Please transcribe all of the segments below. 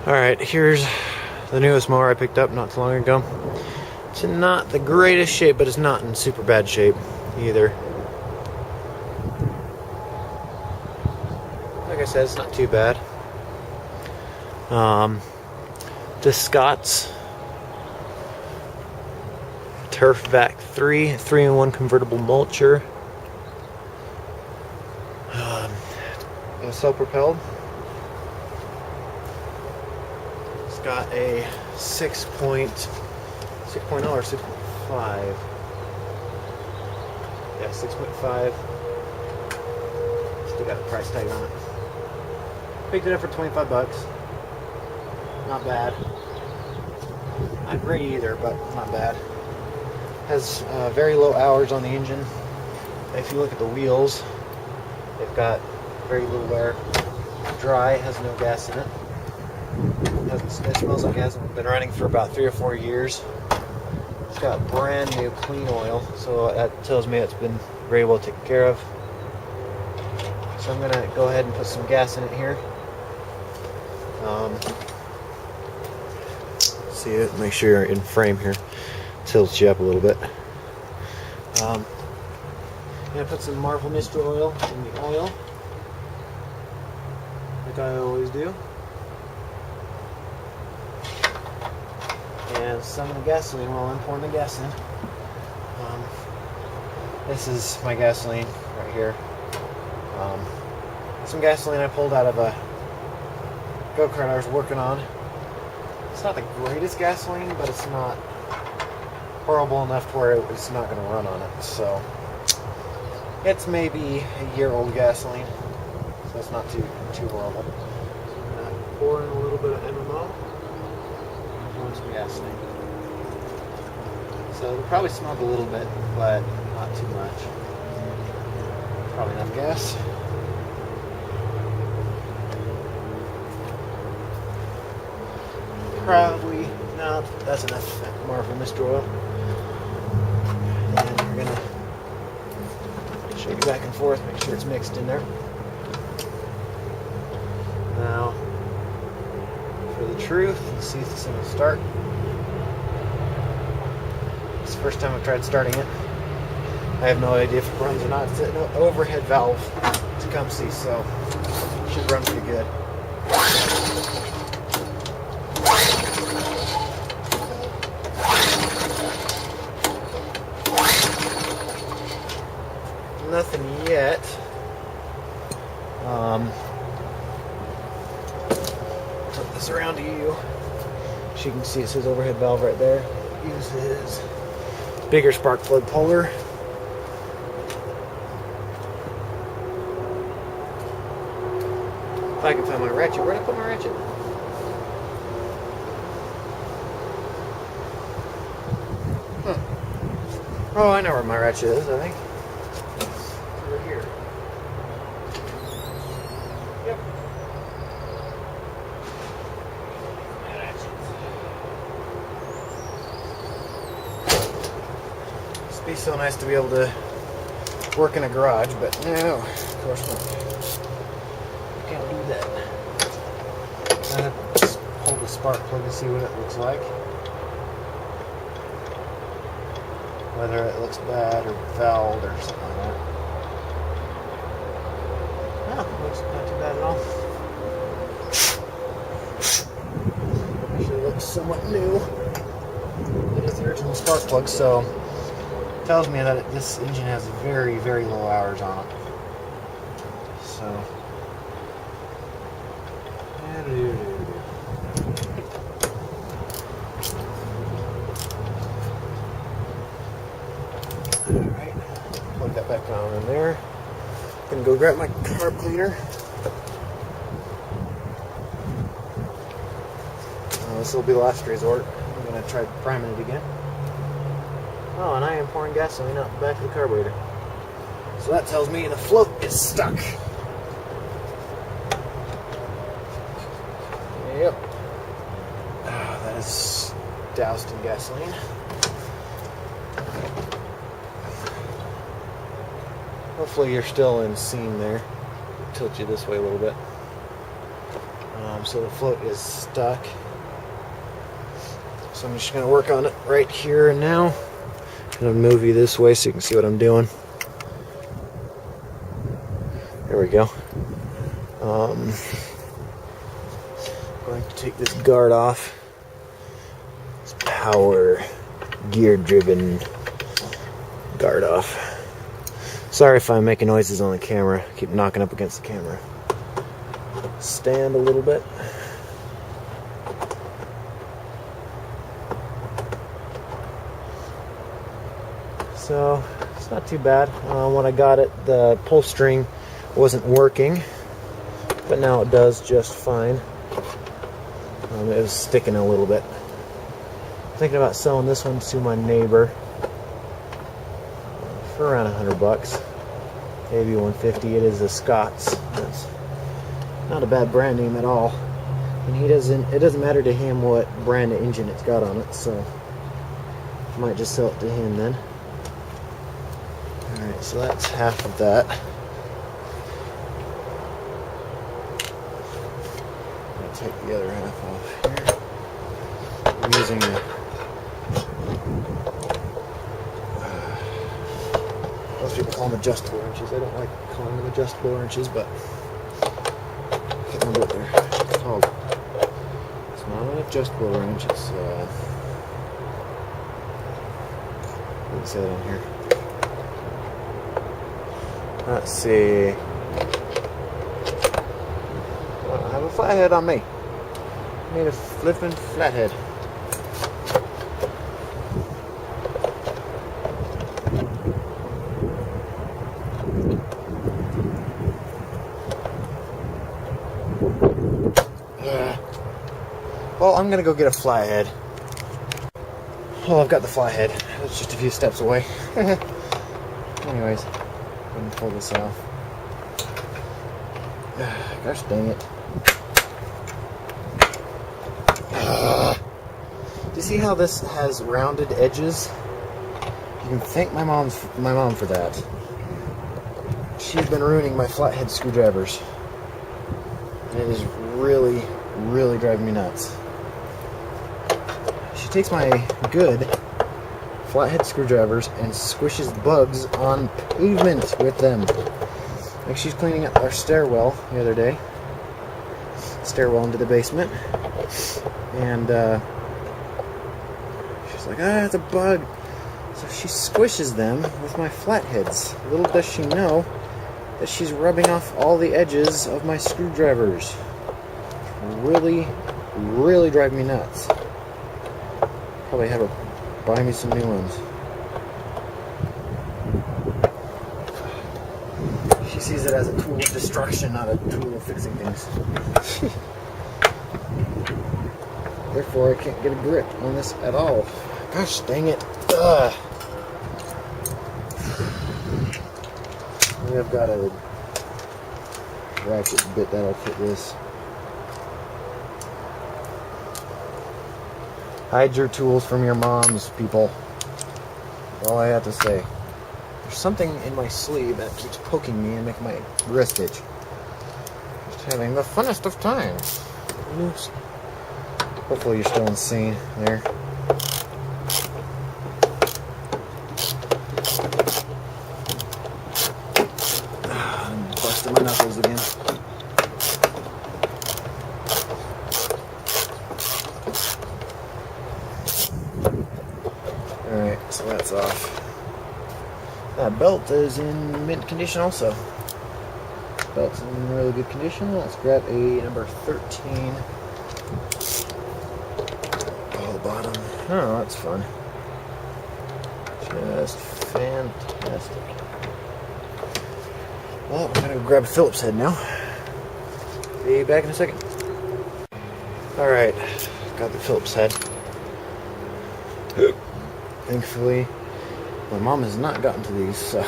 Alright, here's the newest mower I picked up not too long ago. It's in not the greatest shape, but it's not in super bad shape either. Like I said, it's not too bad. This Scott's Turf Vac 3-in-1 convertible mulcher. It's self-propelled. It's got a 6.0 or 6.5. Yeah, 6.5. Still got the price tag on it. Picked it up for 25 bucks. Not bad. Not great either, but not bad. Has very low hours on the engine. If you look at the wheels, they've got very little wear. Dry, has no gas in it. It smells like it hasn't been running for about 3 or 4 years. It's got brand new clean oil, so that tells me it's been very well taken care of. So I'm gonna go ahead and put some gas in it here. See it, make sure you're in frame here. Tilts you up a little bit. I'm gonna put some Marvel Mystery Oil in the oil, like I always do. And some of the gasoline while I'm pouring the gas in. This is my gasoline right here. Some gasoline I pulled out of a go-kart I was working on. It's not the greatest gasoline, but it's not horrible enough to where it's not going to run on it. So it's maybe a year-old gasoline, so it's not too horrible. So I'm going to pour in a little bit of MMO. Some gasoline. So it'll probably smoke a little bit, but not too much. Probably enough gas. Probably no, that's enough Marvel Mystery Oil. And we're gonna shake it back and forth, make sure it's mixed in there. Now, for the truth, let's see if this thing will start. It's the first time I've tried starting it. I have no idea if it runs or not. It's an overhead valve to come see, so it should run pretty good. Nothing yet. Flip this around to you. As you can see, it says overhead valve right there. Uses bigger spark plug puller. If I can find my ratchet, where'd I put my ratchet? Oh, I know where my ratchet is, I think. Over here. Yep. It'd be so nice to be able to work in a garage, but no, of course not. Can't do that. I'm gonna just hold the spark plug to see what it looks like. Whether it looks bad or fouled or something like that. No, it looks not too bad at all. Actually looks somewhat new. It is the original spark plug, so it tells me that this engine has very, very low hours on it. So alright, plug that back on in there. Gonna go grab my carb cleaner. This will be the last resort. I'm gonna try priming it again. Oh, and I am pouring gasoline out the back of the carburetor. So that tells me the float is stuck. Yep. That is doused in gasoline. Hopefully you're still in scene there. Tilt you this way a little bit. So the float is stuck. So I'm just going to work on it right here and now. I'm going to move you this way so you can see what I'm doing. There we go. I'm going to take this guard off. This power gear driven guard off. Sorry if I'm making noises on the camera. I keep knocking up against the camera. Stand a little bit. So it's not too bad. When I got it, the pull string wasn't working, but now it does just fine. It was sticking a little bit. Thinking about selling this one to my neighbor for around $100, maybe 150. It is a Scott's. It's not a bad brand name at all, and it doesn't matter to him what brand of engine it's got on it, so I might just sell it to him then. Alright, so that's half of that. I'll take the other half off here. I'm using most people call them adjustable wrenches. I don't like calling them adjustable wrenches, but I can't remember what they're called. It's not an adjustable wrench, it's I didn't say that on here. Let's see. I don't have a flathead on me. I need a flippin' flathead. Well, I'm gonna go get a flathead. Well, I've got the flathead. It's just a few steps away. Anyways. I'm gonna pull this off. Gosh dang it. Do you see how this has rounded edges? You can thank my mom for that. She's been ruining my flathead screwdrivers. And it is really, really driving me nuts. She takes my good flathead screwdrivers and squishes bugs on pavement with them. Like she's cleaning up our stairwell the other day. Stairwell into the basement. And she's like, it's a bug. So she squishes them with my flatheads. Little does she know that she's rubbing off all the edges of my screwdrivers. Really, really drive me nuts. Probably have her buy me some new ones. She sees it as a tool of destruction, not a tool of fixing things. Therefore, I can't get a grip on this at all. Gosh dang it. Ugh. I've got a ratchet bit that'll fit this. Hide your tools from your moms, people. That's all I have to say. There's something in my sleeve that keeps poking me and making my wrist itch. Just having the funnest of times. Oops. Hopefully you're still in scene there. I'm busting my knuckles again. Alright, so that's off. That belt is in mint condition also. Belt's in really good condition. Let's grab a number 13. Oh, the bottom. Oh, that's fun. Just fantastic. Well, I'm gonna go grab a Phillips head now. Be back in a second. Alright, got the Phillips head. Thankfully, my mom has not gotten to these, so.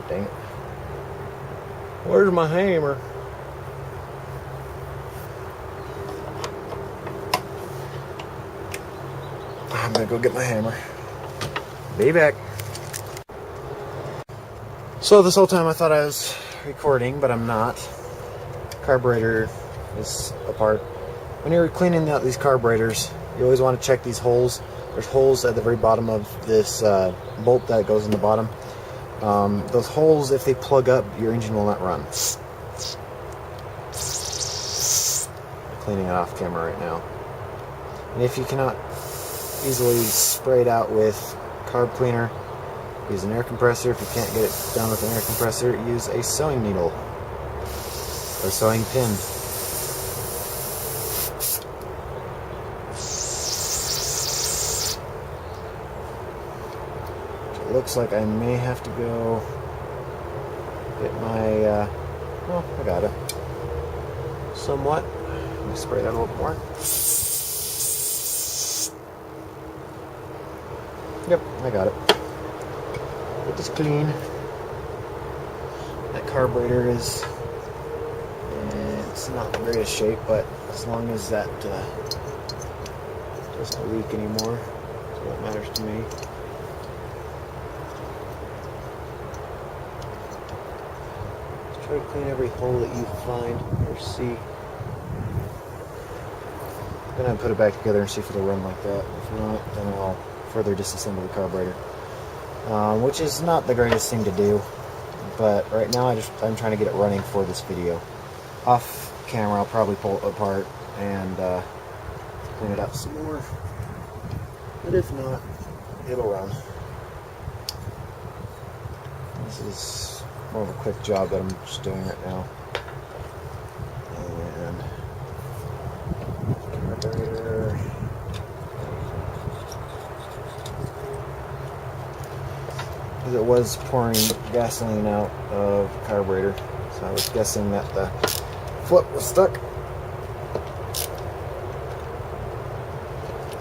Dang it. Where's my hammer? I'm gonna go get my hammer. Be back. So this whole time I thought I was recording, but I'm not. Carburetor is apart. When you're cleaning out these carburetors, you always want to check these holes. There's holes at the very bottom of this bolt that goes in the bottom. Those holes, if they plug up, your engine will not run. I'm cleaning it off camera right now. And if you cannot easily spray it out with carb cleaner, use an air compressor. If you can't get it done with an air compressor, use a sewing needle or sewing pin. It looks like I may have to go get my, well, I got it. Somewhat. Let me spray that a little more. Yep, I got it. Get this clean. That carburetor is, it's not in the greatest shape, but as long as that doesn't leak anymore, that's what matters to me. Just try to clean every hole that you find or see. Then I put it back together and see if it'll run like that. If not, then I'll further disassemble the carburetor, which is not the greatest thing to do, but right now I'm trying to get it running for this video. Off camera I'll probably pull it apart and clean it up some more, but if not, it'll run. This is more of a quick job that I'm just doing right now. And carburetor. It was pouring gasoline out of the carburetor, so I was guessing that the foot was stuck.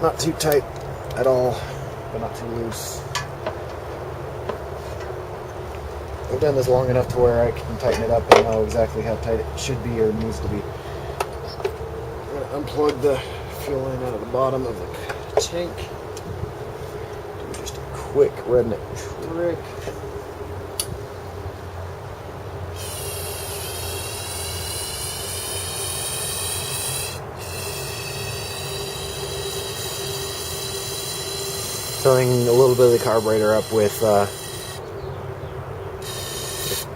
Not too tight at all, but not too loose. I've done this long enough to where I can tighten it up and know exactly how tight it should be or needs to be. I'm going to unplug the fuel line out of the bottom of the tank. Do just a quick redneck trick. Filling a little bit of the carburetor up with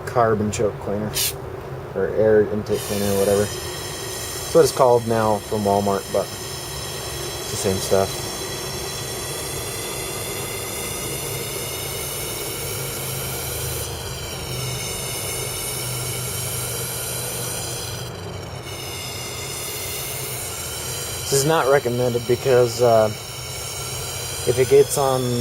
carb and choke cleaner, or air intake cleaner, or whatever. That's what it's called now from Walmart, but it's the same stuff. This is not recommended because if it gets on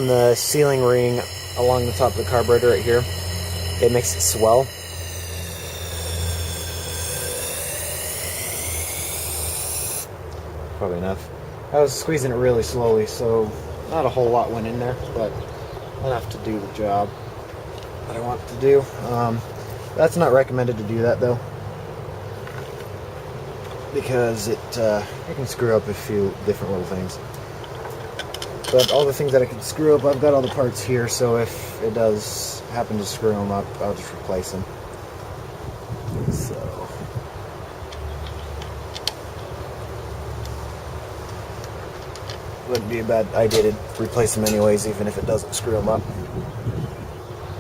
the sealing ring along the top of the carburetor right here, it makes it swell. Probably enough. I was squeezing it really slowly, so not a whole lot went in there, but enough to do the job that I want it to do. That's not recommended to do that though, because it can screw up a few different little things. But all the things that I can screw up, I've got all the parts here, so if it does happen to screw them up, I'll just replace them. So wouldn't be a bad idea to replace them anyways, even if it doesn't screw them up,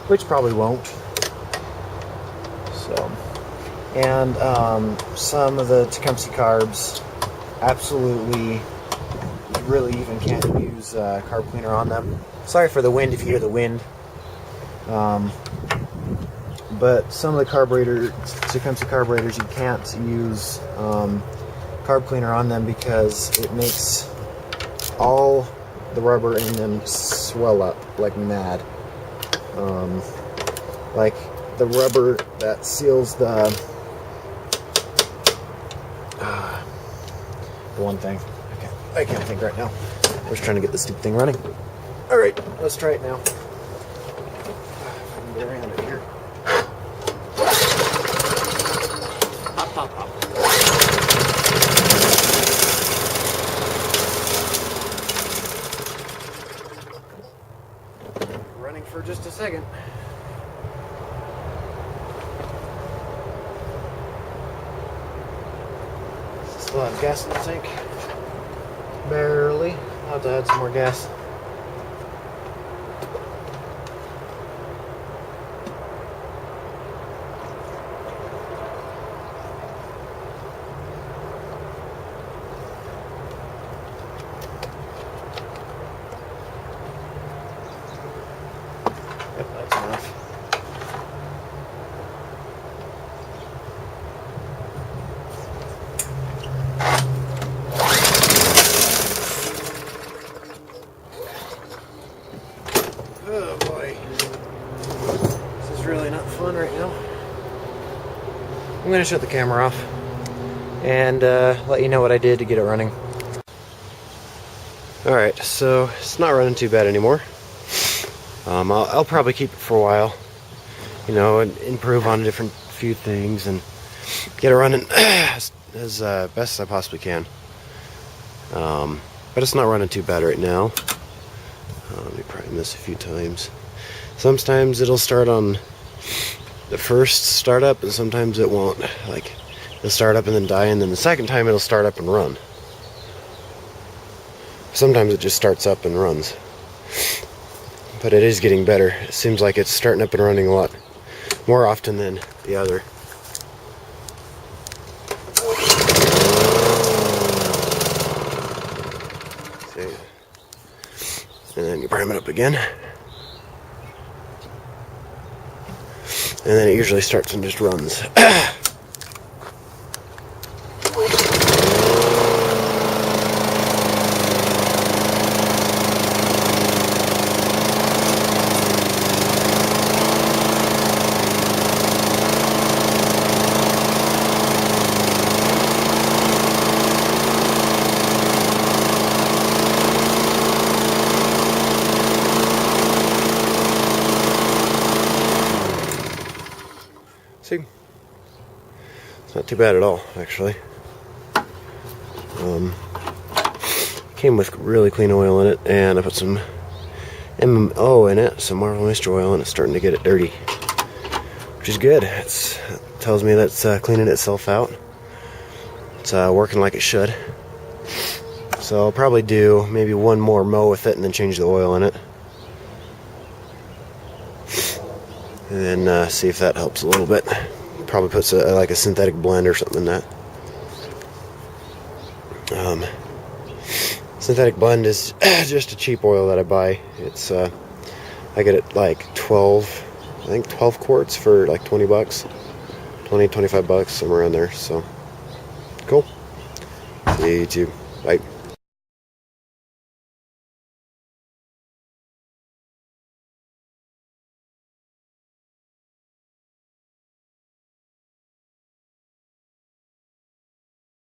which probably won't. So, and some of the Tecumseh carbs, absolutely, you really even can't use carb cleaner on them. Sorry for the wind if you hear the wind. But some of the Tecumseh carburetors, you can't use carb cleaner on them because it makes all the rubber in them swell up like mad. Like the rubber that seals the one thing. I can't think right now. I'm just trying to get this stupid thing running. Alright, let's try it now. If I can get around it here. Hop, hop, hop. Still have gas in the tank. Barely. I'll have to add some more gas. Yep, that's enough. Oh boy. This is really not fun right now. I'm going to shut the camera off and let you know what I did to get it running. Alright, so it's not running too bad anymore. I'll probably keep it for a while, you know, and improve on a different few things and get it running as best as I possibly can. But it's not running too bad right now. Let me prime this a few times. Sometimes it'll start on the first startup and sometimes it won't. Like, it'll start up and then die, and then the second time it'll start up and run. Sometimes it just starts up and runs. But it is getting better. It seems like it's starting up and running a lot more often than the other. See. And then you prime it up again. And then it usually starts and just runs. See? It's not too bad at all, actually. Came with really clean oil in it, and I put some MMO in it, some Marvel Moisture Oil, and it's starting to get it dirty, which is good. It tells me that's cleaning itself out. It's working like it should. So I'll probably do maybe one more mow with it and then change the oil in it. And then see if that helps a little bit. Probably puts like a synthetic blend or something in that. Synthetic blend is just a cheap oil that I buy. It's I get it like 12 quarts for like 20 bucks. 20, 25 bucks, somewhere around there. So cool. See you too. Bye.